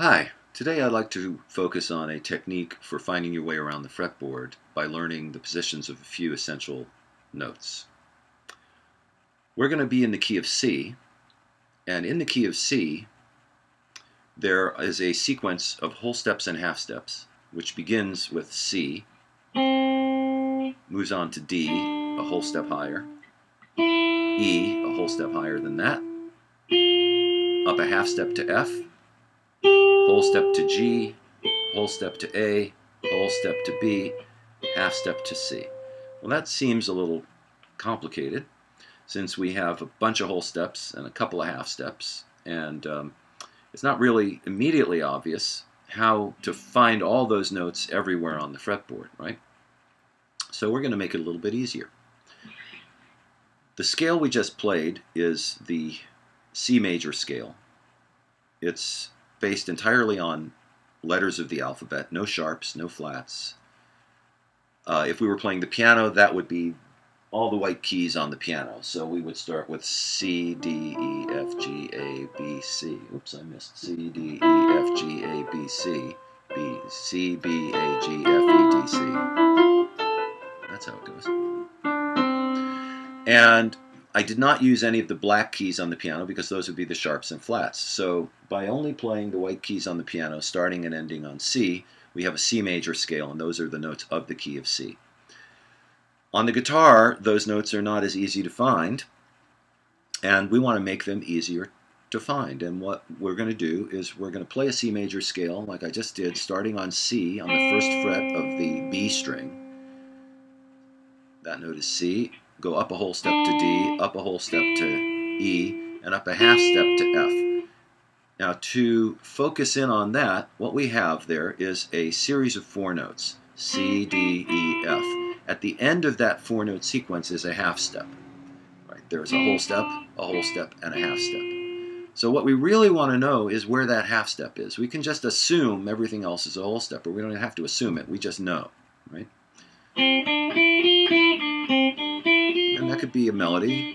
Hi, today I'd like to focus on a technique for finding your way around the fretboard by learning the positions of a few essential notes. We're going to be in the key of C, and in the key of C there is a sequence of whole steps and half steps, which begins with C, moves on to D, a whole step higher, E, a whole step higher than that, up a half step to F, whole step to G, whole step to A, whole step to B, half step to C. Well, that seems a little complicated since we have a bunch of whole steps and a couple of half steps, and it's not really immediately obvious how to find all those notes everywhere on the fretboard, right? So we're going to make it a little bit easier. The scale we just played is the C major scale. It's based entirely on letters of the alphabet, no sharps, no flats. If we were playing the piano, that would be all the white keys on the piano. So we would start with C, D, E, F, G, A, B, C. Oops, I missed C, D, E, F, G, A, B, C. B, C, B, A, G, F, E, D, C. That's how it goes. And I did not use any of the black keys on the piano because those would be the sharps and flats. So by only playing the white keys on the piano, starting and ending on C, we have a C major scale, and those are the notes of the key of C. On the guitar, those notes are not as easy to find, and we want to make them easier to find. And what we're going to do is we're going to play a C major scale like I just did, starting on C on the first fret of the B string. That note is C. Go up a whole step to D, up a whole step to E, and up a half step to F. Now, to focus in on that, what we have there is a series of four notes, C, D, E, F. At the end of that four-note sequence is a half step. Right? There's a whole step, and a half step. So what we really want to know is where that half step is. We can just assume everything else is a whole step, or we don't have to assume it. We just know, right? And that could be a melody.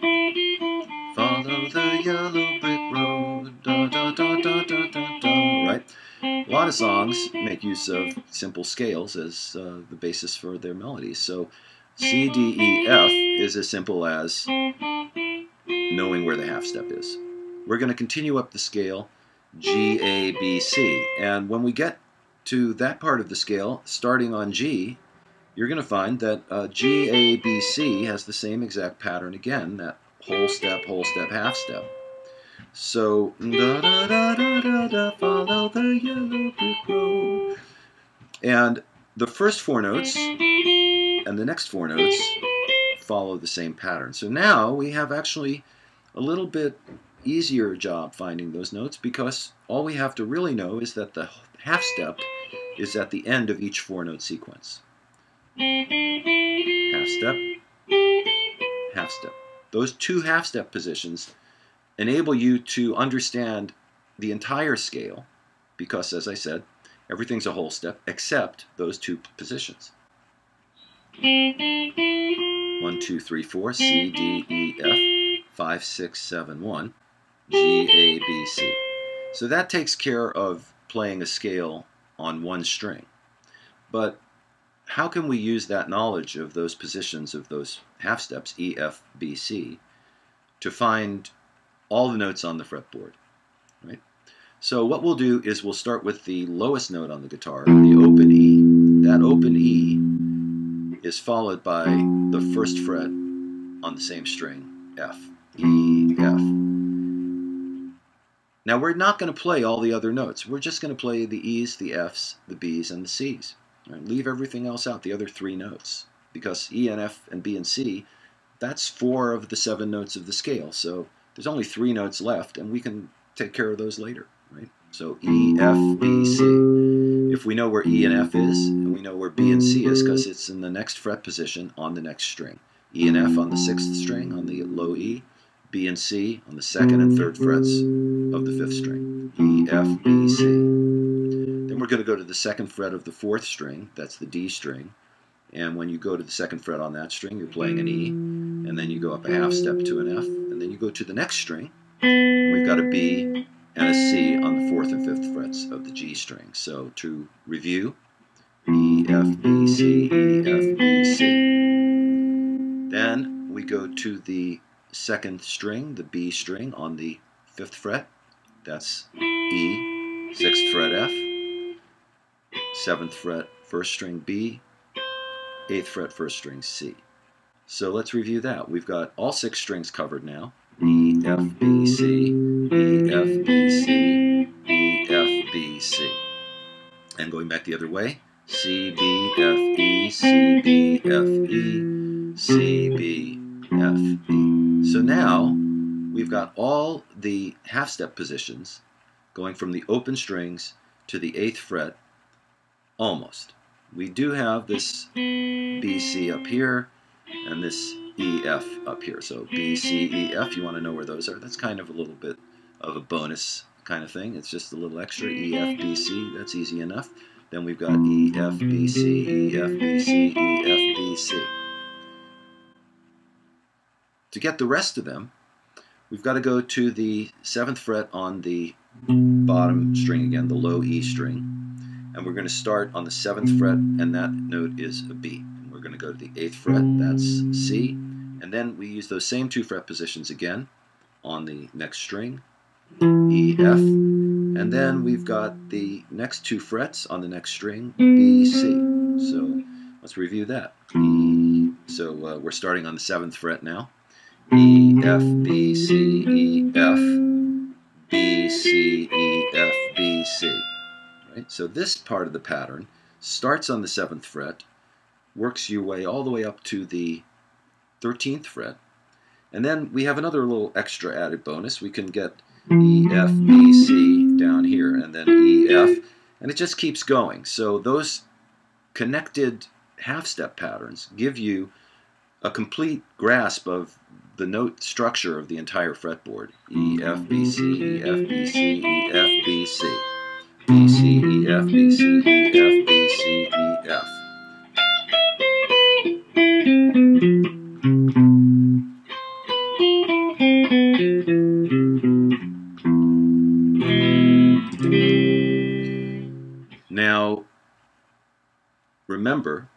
Follow the yellow brick road, da da da da da da da, right? A lot of songs make use of simple scales as the basis for their melodies. So C, D, E, F is as simple as knowing where the half step is. We're going to continue up the scale G, A, B, C. And when we get to that part of the scale, starting on G, you're going to find that G, A, B, C has the same exact pattern again, that whole step, half step. So, da da da da da da, follow the yellow brick road. And the first four notes and the next four notes follow the same pattern. So now we have actually a little bit easier job finding those notes because all we have to really know is that the half step is at the end of each four-note sequence. Half step, half step. Those two half step positions enable you to understand the entire scale because, as I said, everything's a whole step except those two positions. 1, 2, 3, 4, C, D, E, F, 5, 6, 7, 1, G, A, B, C. So that takes care of playing a scale on one string. But how can we use that knowledge of those positions of those half steps, E, F, B, C, to find all the notes on the fretboard, right? So what we'll do is we'll start with the lowest note on the guitar, the open E. That open E is followed by the first fret on the same string, F, E, F. Now we're not going to play all the other notes. We're just going to play the E's, the F's, the B's, and the C's. Right? Leave everything else out, the other three notes, because E and F and B and C, that's 4 of the 7 notes of the scale. So there's only 3 notes left, and we can take care of those later, right? So E, F, B, C. If we know where E and F is, and we know where B and C is because it's in the next fret position on the next string. E and F on the 6th string on the low E, B and C on the 2nd and 3rd frets of the 5th string. E, F, B, C. Then we're going to go to the 2nd fret of the 4th string, that's the D string. And when you go to the 2nd fret on that string, you're playing an E, and then you go up a half step to an F, and then you go to the next string. We've got a B, and a C on the 4th and 5th frets of the G string. So to review, E, F, B, C, E, F, B, C. Then we go to the 2nd string, the B string on the 5th fret. That's E, 6th fret F, 7th fret 1st string B, 8th fret 1st string C. So let's review that. We've got all 6 strings covered now. E, F, B, C, E, F, B, C, E, F, B, C. And going back the other way, C, B, F, E, C, B, F, E, C, B, F, E. So now we've got all the half-step positions going from the open strings to the 8th fret, almost. We do have this B, C up here, and this E, F up here. So B, C, E, F, you want to know where those are. That's kind of a little bit of a bonus kind of thing. It's just a little extra. E, F, B, C, that's easy enough. Then we've got E, F, B, C, E, F, B, C, E, F, B, C. To get the rest of them, we've got to go to the 7th fret on the bottom string again, the low E string. And we're going to start on the 7th fret, and that note is a B. And we're going to go to the 8th fret, that's C. And then we use those same 2 fret positions again on the next string, E, F. And then we've got the next 2 frets on the next string, B, C. So let's review that. So we're starting on the 7th fret now. E, F, B, C, E, F, B, C, E, F, B, C. Right? So this part of the pattern starts on the 7th fret, works your way all the way up to the 13th fret, and then we have another little extra added bonus. We can get E, F, B, C down here, and then E, F, and it just keeps going. So those connected half-step patterns give you a complete grasp of the note structure of the entire fretboard. E, F, B, C, E, F, B, C, E, F, B, C. B, C, E, F, B, C, E, F, B, C, E, F. Now, remember,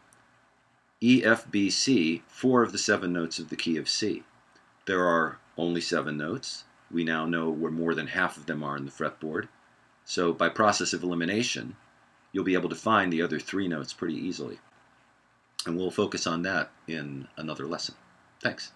E, F, B, C, 4 of the 7 notes of the key of C. There are only 7 notes. We now know where more than half of them are in the fretboard. So by process of elimination, you'll be able to find the other 3 notes pretty easily. And we'll focus on that in another lesson. Thanks.